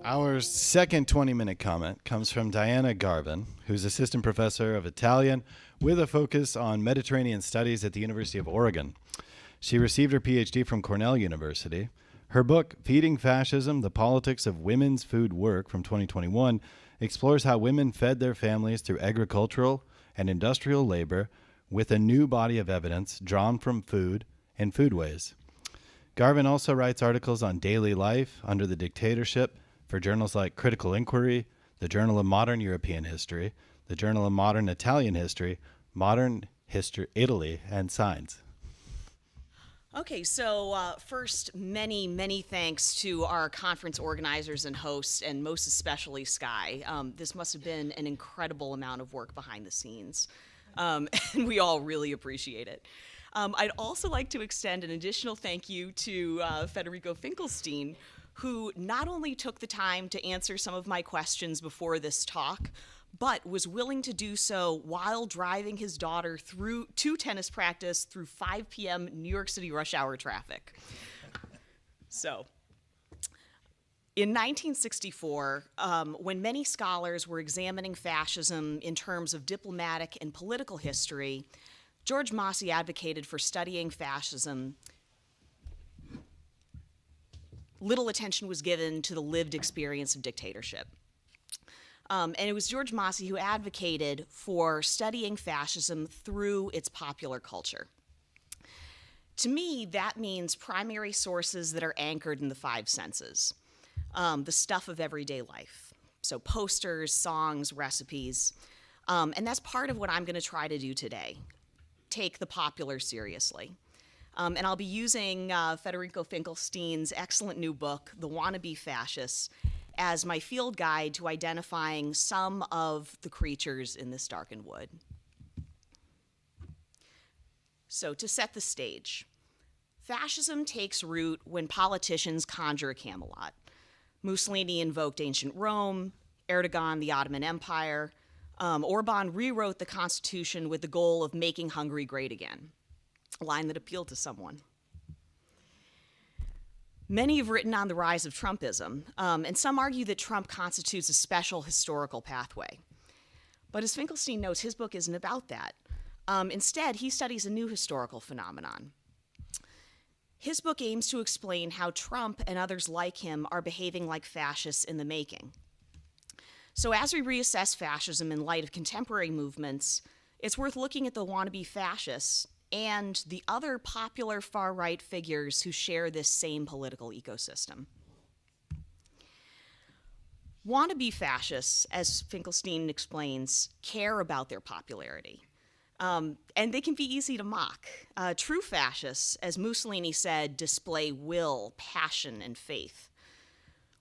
Our second 20-minute comment comes from Diana Garvin, who's assistant professor of Italian with a focus on Mediterranean studies at the University of Oregon. She received her Ph.D. from Cornell University. Her book, Feeding Fascism, The Politics of Women's Food Work from 2021, explores how women fed their families through agricultural and industrial labor with a new body of evidence drawn from food and foodways. Garvin also writes articles on daily life under the dictatorship for journals like Critical Inquiry, the Journal of Modern European History, the Journal of Modern Italian History, Modern History Italy, and Signs. Okay, so first, many thanks to our conference organizers and hosts, and most especially Sky. This must have been an incredible amount of work behind the scenes, and we all really appreciate it. I'd also like to extend an additional thank you to Federico Finchelstein, who not only took the time to answer some of my questions before this talk, but was willing to do so while driving his daughter to tennis practice through 5 p.m. New York City rush hour traffic. So, in 1964, when many scholars were examining fascism in terms of diplomatic and political history, George Mosse advocated for studying fascism. Little attention was given to the lived experience of dictatorship. And it was George Mosse who advocated for studying fascism through its popular culture. To me, that means primary sources that are anchored in the 5 senses, the stuff of everyday life. So posters, songs, recipes. And that's part of what I'm going to try to do today, take the popular seriously. And I'll be using Federico Finchelstein's excellent new book, The Wannabe Fascists, as my field guide to identifying some of the creatures in this darkened wood. So to set the stage, fascism takes root when politicians conjure a Camelot. Mussolini invoked ancient Rome, Erdogan the Ottoman Empire, Orban rewrote the Constitution with the goal of making Hungary great again, a line that appealed to someone. Many have written on the rise of Trumpism, and some argue that Trump constitutes a special historical pathway. But as Finchelstein notes, his book isn't about that. Instead, he studies a new historical phenomenon. His book aims to explain how Trump and others like him are behaving like fascists in the making. So as we reassess fascism in light of contemporary movements, it's worth looking at the wannabe fascists and the other popular far-right figures who share this same political ecosystem. Wannabe fascists, as Finchelstein explains, care about their popularity. And they can be easy to mock. True fascists, as Mussolini said, display will, passion, and faith.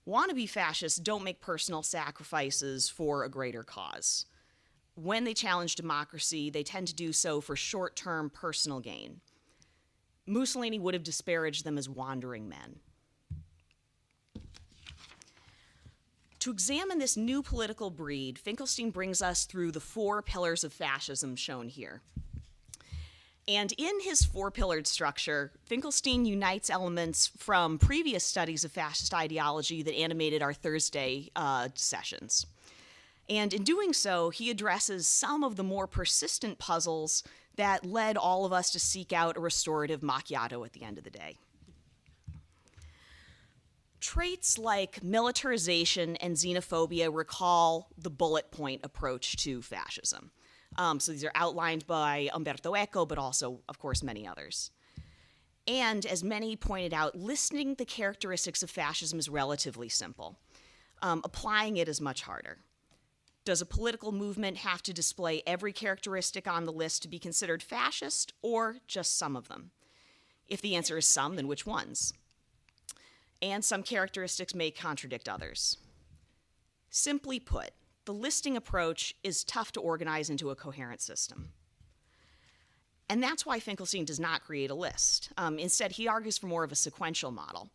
Wannabe fascists don't make personal sacrifices for a greater cause. When they challenge democracy, they tend to do so for short-term personal gain. Mussolini would have disparaged them as wandering men. To examine this new political breed, Finchelstein brings us through the 4 pillars of fascism shown here. And in his 4-pillared structure, Finchelstein unites elements from previous studies of fascist ideology that animated our Thursday sessions. And in doing so, he addresses some of the more persistent puzzles that led all of us to seek out a restorative macchiato at the end of the day. Traits like militarization and xenophobia recall the bullet point approach to fascism. So these are outlined by Umberto Eco, but also, of course, many others. And as many pointed out, listing the characteristics of fascism is relatively simple. Applying it is much harder. Does a political movement have to display every characteristic on the list to be considered fascist, or just some of them? If the answer is some, then which ones? And some characteristics may contradict others. Simply put, the listing approach is tough to organize into a coherent system. And that's why Finchelstein does not create a list. Instead, he argues for more of a sequential model,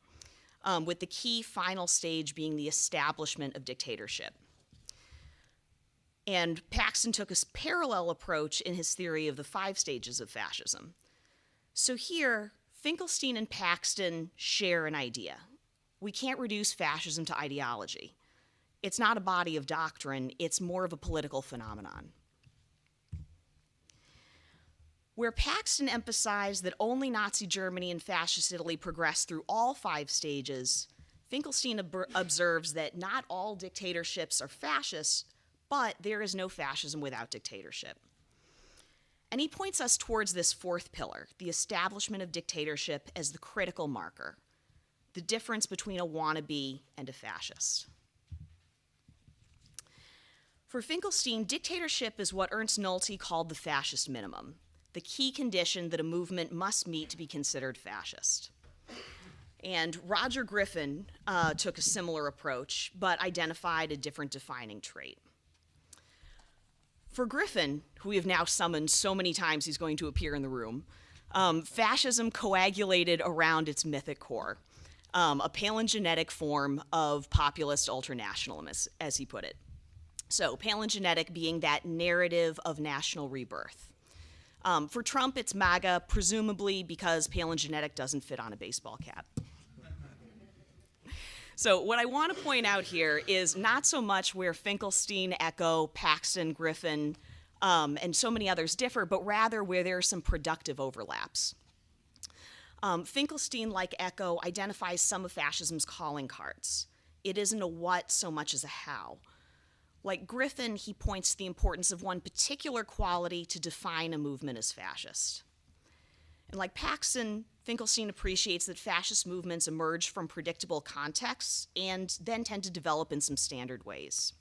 with the key final stage being the establishment of dictatorship. And Paxton took a parallel approach in his theory of the 5 stages of fascism. So here, Finchelstein and Paxton share an idea. We can't reduce fascism to ideology. It's not a body of doctrine, it's more of a political phenomenon. Where Paxton emphasized that only Nazi Germany and Fascist Italy progressed through all 5 stages, Finchelstein observes that not all dictatorships are fascist, but there is no fascism without dictatorship. And he points us towards this 4th pillar, the establishment of dictatorship as the critical marker, the difference between a wannabe and a fascist. For Finchelstein, dictatorship is what Ernst Nolte called the fascist minimum, the key condition that a movement must meet to be considered fascist. And Roger Griffin took a similar approach, but identified a different defining trait. For Griffin, who we have now summoned so many times he's going to appear in the room, fascism coagulated around its mythic core, a palingenetic form of populist ultranationalism, as he put it. So palingenetic being that narrative of national rebirth. For Trump, it's MAGA, presumably because palingenetic doesn't fit on a baseball cap. So what I want to point out here is not so much where Finchelstein, Echo, Paxton, Griffin, and so many others differ, but rather where there are some productive overlaps. Finchelstein, like Echo, identifies some of fascism's calling cards. It isn't a what so much as a how. Like Griffin, he points to the importance of one particular quality to define a movement as fascist. And like Paxton, Finchelstein appreciates that fascist movements emerge from predictable contexts and then tend to develop in some standard ways.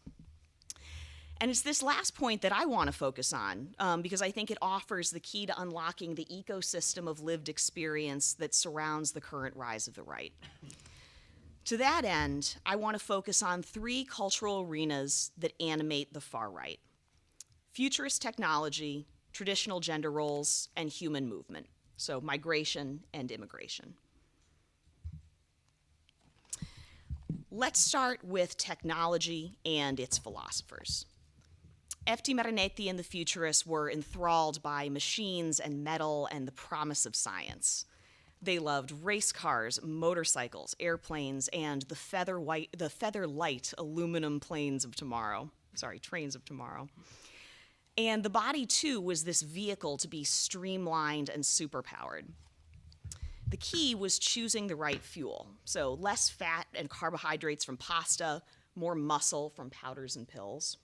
And it's this last point that I want to focus on because I think it offers the key to unlocking the ecosystem of lived experience that surrounds the current rise of the right. To that end, I want to focus on 3 cultural arenas that animate the far right: futurist technology, traditional gender roles, and human movement, so migration and immigration. Let's start with technology and its philosophers. F.T. Marinetti and the futurists were enthralled by machines and metal and the promise of science. They loved race cars, motorcycles, airplanes, and the feather light aluminum trains of tomorrow. And the body, too, was this vehicle to be streamlined and superpowered. The key was choosing the right fuel, so less fat and carbohydrates from pasta, more muscle from powders and pills.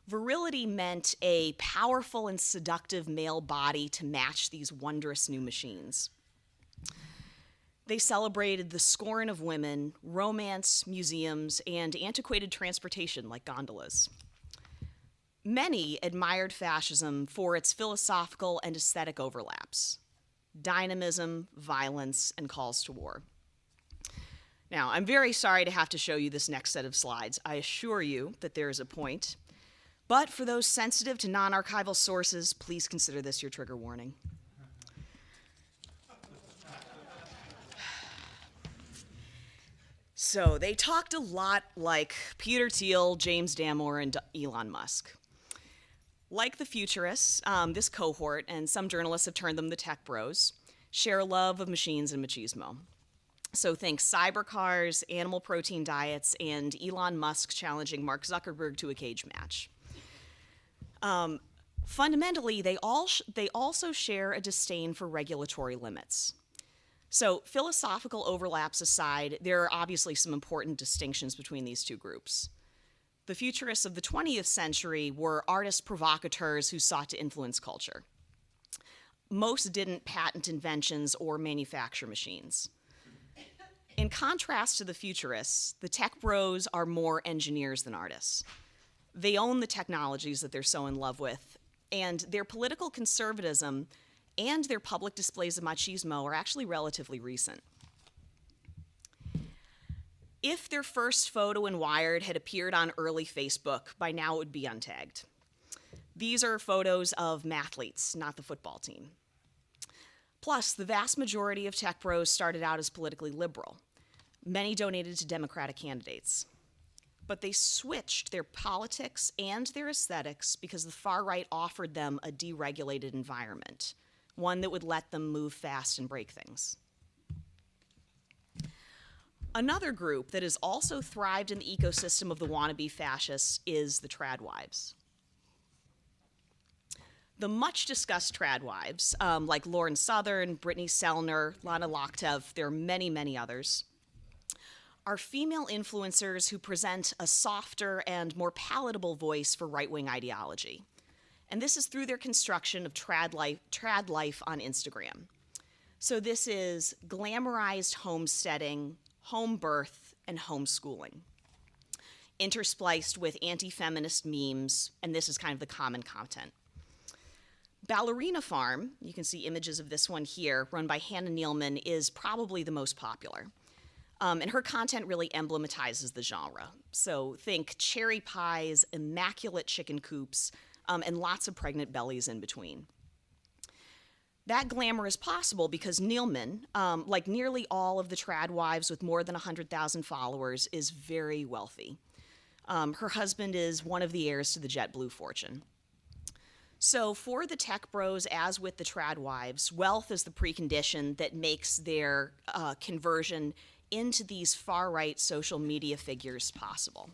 Virility meant a powerful and seductive male body to match these wondrous new machines. They celebrated the scorn of women, romance, museums, and antiquated transportation like gondolas. Many admired fascism for its philosophical and aesthetic overlaps: dynamism, violence, and calls to war. Now, I'm very sorry to have to show you this next set of slides. I assure you that there is a point. But for those sensitive to non-archival sources, please consider this your trigger warning. So they talked a lot like Peter Thiel, James Damore, and Elon Musk. Like the futurists, this cohort, and some journalists have termed them the tech bros, share a love of machines and machismo. So think cybercars, animal protein diets, and Elon Musk challenging Mark Zuckerberg to a cage match. Fundamentally, they also share a disdain for regulatory limits. So philosophical overlaps aside, there are obviously some important distinctions between these two groups. The futurists of the 20th century were artist provocateurs who sought to influence culture. Most didn't patent inventions or manufacture machines. In contrast to the futurists, the tech bros are more engineers than artists. They own the technologies that they're so in love with, and their political conservatism and their public displays of machismo are actually relatively recent. If their first photo in Wired had appeared on early Facebook, by now it would be untagged. These are photos of mathletes, not the football team. Plus, the vast majority of tech bros started out as politically liberal. Many donated to Democratic candidates. But they switched their politics and their aesthetics because the far right offered them a deregulated environment, one that would let them move fast and break things. Another group that has also thrived in the ecosystem of the wannabe fascists is the tradwives. The much discussed tradwives, like Lauren Southern, Brittany Sellner, Lana Loktev, there are many, many others, are female influencers who present a softer and more palatable voice for right-wing ideology. And this is through their construction of trad life on Instagram. So this is glamorized homesteading, home birth, and homeschooling, interspliced with anti-feminist memes, and this is kind of the common content. Ballerina Farm, you can see images of this one here, run by Hannah Nealman, is probably the most popular. And her content really emblematizes the genre. So think cherry pies, immaculate chicken coops, and lots of pregnant bellies in between. That glamour is possible because Nealman, like nearly all of the trad wives with more than 100,000 followers, is very wealthy. Her husband is one of the heirs to the JetBlue fortune. So for the tech bros, as with the trad wives, wealth is the precondition that makes their conversion into these far-right social media figures possible.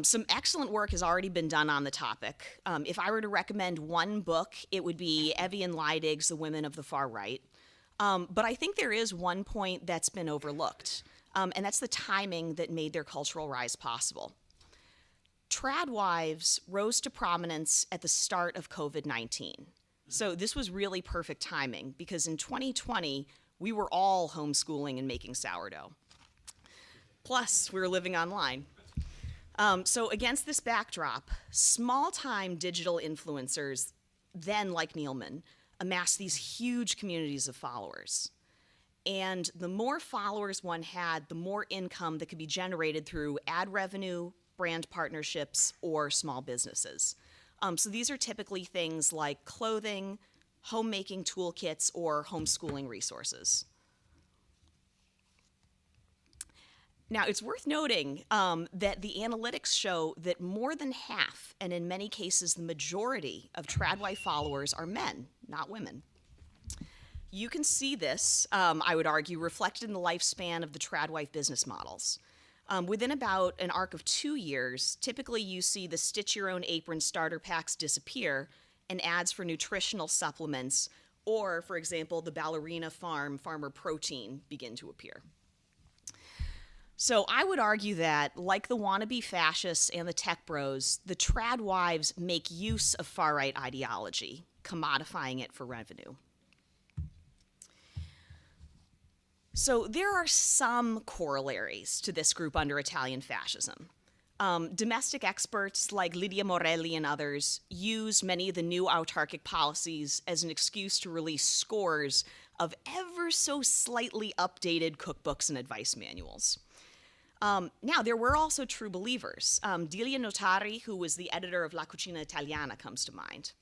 Some excellent work has already been done on the topic. If I were to recommend one book, it would be Evian Leidig's The Women of the Far Right. But I think there is one point that's been overlooked, and that's the timing that made their cultural rise possible. Trad wives rose to prominence at the start of COVID-19. So this was really perfect timing because in 2020, we were all homeschooling and making sourdough. Plus, we were living online. So against this backdrop, small-time digital influencers, then like Nealman, amassed these huge communities of followers. And the more followers one had, the more income that could be generated through ad revenue, brand partnerships, or small businesses. So these are typically things like clothing, homemaking toolkits, or homeschooling resources. Now, it's worth noting that the analytics show that more than half, and in many cases the majority, of tradwife followers are men, not women. You can see this, I would argue, reflected in the lifespan of the tradwife business models. Within about an arc of 2 years, typically you see the Stitch Your Own Apron starter packs disappear and ads for nutritional supplements, or, for example, the Ballerina Farmer protein begin to appear. So I would argue that, like the wannabe fascists and the tech bros, the trad wives make use of far-right ideology, commodifying it for revenue. So there are some corollaries to this group under Italian fascism. Domestic experts like Lidia Morelli and others used many of the new autarkic policies as an excuse to release scores of ever so slightly updated cookbooks and advice manuals. Now, there were also true believers. Delia Notari, who was the editor of La Cucina Italiana, comes to mind.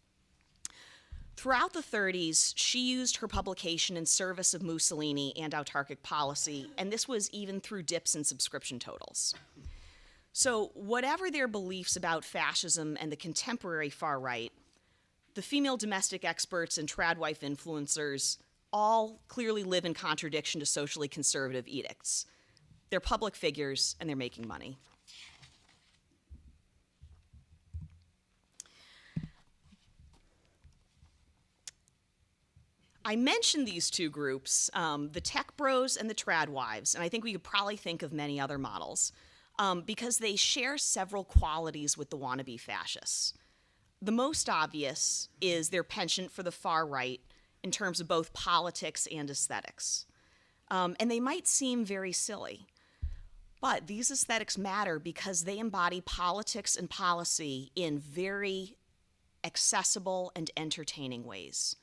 Throughout the 30s, she used her publication in service of Mussolini and autarkic policy, and this was even through dips in subscription totals. So whatever their beliefs about fascism and the contemporary far right, the female domestic experts and tradwife influencers all clearly live in contradiction to socially conservative edicts. They're public figures and they're making money. I mentioned these two groups, the tech bros and the trad wives, and I think we could probably think of many other models, because they share several qualities with the wannabe fascists. The most obvious is their penchant for the far right in terms of both politics and aesthetics. And they might seem very silly, but these aesthetics matter because they embody politics and policy in very accessible and entertaining ways.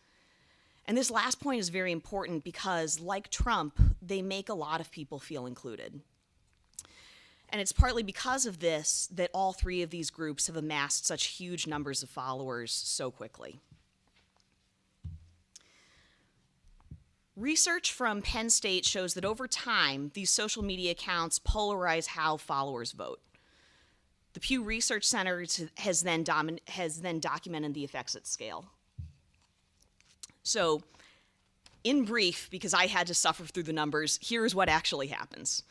And this last point is very important because, like Trump, they make a lot of people feel included. And it's partly because of this that all three of these groups have amassed such huge numbers of followers so quickly. Research from Penn State shows that over time, these social media accounts polarize how followers vote. The Pew Research Center has then documented the effects at scale. So In brief, because I had to suffer through the numbers, here's what actually happens.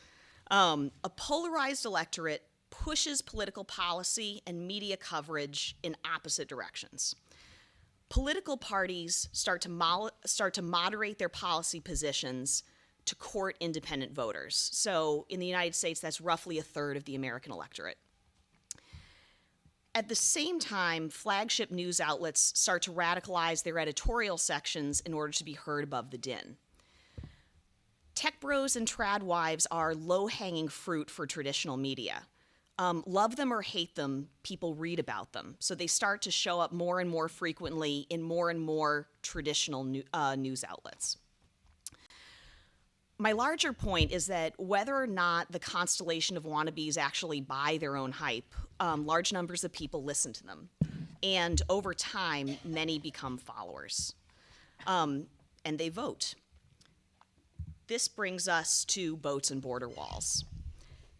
A polarized electorate pushes political policy and media coverage in opposite directions. Political parties start to moderate their policy positions to court independent voters. So in the United States, that's roughly a third of the American electorate. At the same time, flagship news outlets start to radicalize their editorial sections in order to be heard above the din. Tech bros and trad wives are low-hanging fruit for traditional media. Love them or hate them, people read about them. So they start to show up more and more frequently in more and more traditional news outlets. My larger point is that whether or not the constellation of wannabes actually buy their own hype, large numbers of people listen to them. And over time, many become followers. And they vote. This brings us to boats and border walls.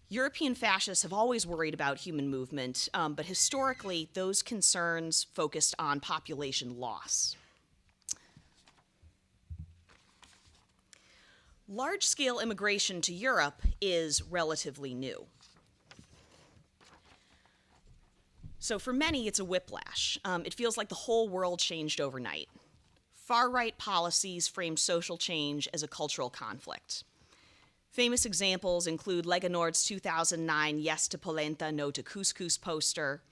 European fascists have always worried about human movement, but historically, those concerns focused on population loss. Large-scale immigration to Europe is relatively new. So for many, it's a whiplash. It feels like the whole world changed overnight. Far-right policies frame social change as a cultural conflict. Famous examples include Lega Nord's 2009 Yes to Polenta, No to Couscous poster.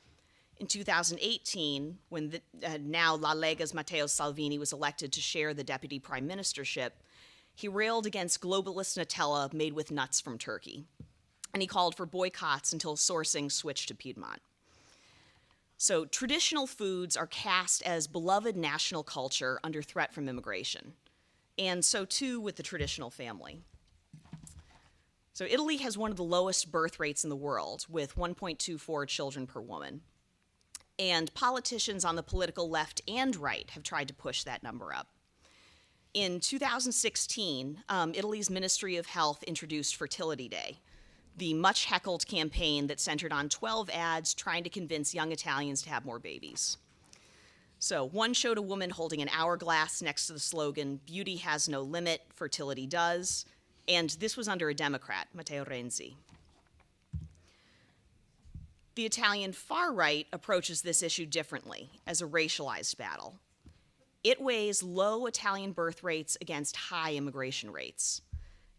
In 2018, when now La Lega's Matteo Salvini was elected to share the deputy prime ministership, he railed against globalist Nutella made with nuts from Turkey. And he called for boycotts until sourcing switched to Piedmont. So traditional foods are cast as beloved national culture under threat from immigration. And so too with the traditional family. So Italy has one of the lowest birth rates in the world, with 1.24 children per woman. And politicians on the political left and right have tried to push that number up. In 2016, Italy's Ministry of Health introduced Fertility Day, the much heckled campaign that centered on 12 ads trying to convince young Italians to have more babies. So one showed a woman holding an hourglass next to the slogan, "Beauty has no limit, fertility does," and this was under a Democrat, Matteo Renzi. The Italian far right approaches this issue differently, as a racialized battle. It weighs low Italian birth rates against high immigration rates.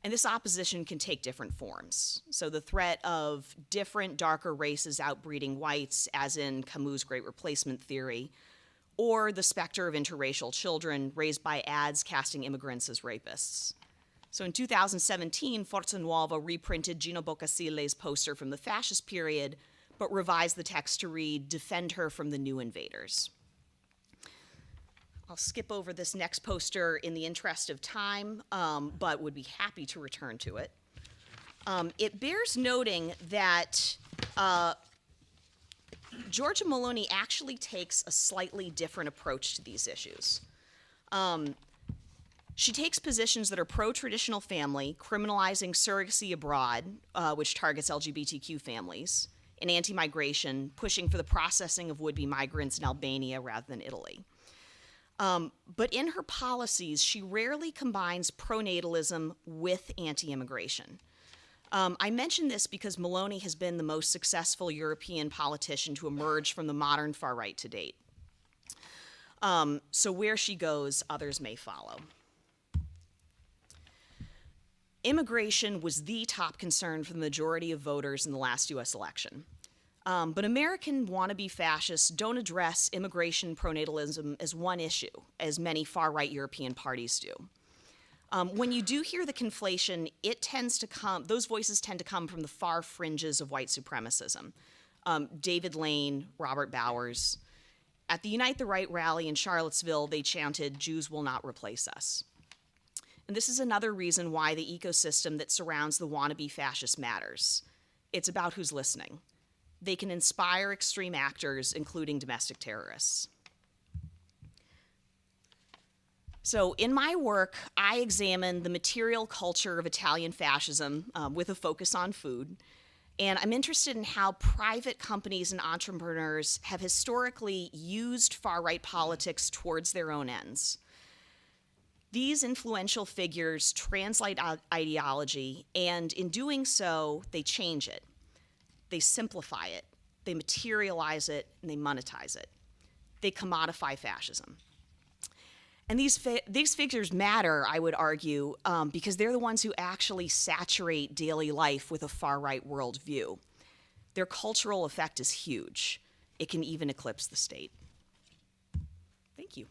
And this opposition can take different forms. So the threat of different darker races outbreeding whites, as in Camus' Great Replacement theory, or the specter of interracial children raised by ads casting immigrants as rapists. So in 2017, Forza Nuova reprinted Gino Boccasille's poster from the fascist period, but revised the text to read, "Defend her from the new invaders." I'll skip over this next poster in the interest of time, but would be happy to return to it. It bears noting that Giorgia Meloni actually takes a slightly different approach to these issues. She takes positions that are pro-traditional family, criminalizing surrogacy abroad, which targets LGBTQ families, and anti-migration, pushing for the processing of would-be migrants in Albania rather than Italy. But in her policies, she rarely combines pronatalism with anti-immigration. I mention this because Meloni has been the most successful European politician to emerge from the modern far right to date. So where she goes, others may follow. Immigration was the top concern for the majority of voters in the last US election. But American wannabe fascists don't address immigration pronatalism as one issue, as many far-right European parties do. When you do hear the conflation, those voices tend to come from the far fringes of white supremacism. David Lane, Robert Bowers. At the Unite the Right rally in Charlottesville, they chanted, "Jews will not replace us." And this is another reason why the ecosystem that surrounds the wannabe fascist matters. It's about who's listening. They can inspire extreme actors, including domestic terrorists. So in my work, I examine the material culture of Italian fascism with a focus on food. And I'm interested in how private companies and entrepreneurs have historically used far-right politics towards their own ends. These influential figures translate ideology, and in doing so, they change it. They simplify it, they materialize it, and they monetize it. They commodify fascism. And these figures matter, I would argue, because they're the ones who actually saturate daily life with a far-right worldview. Their cultural effect is huge. It can even eclipse the state. Thank you.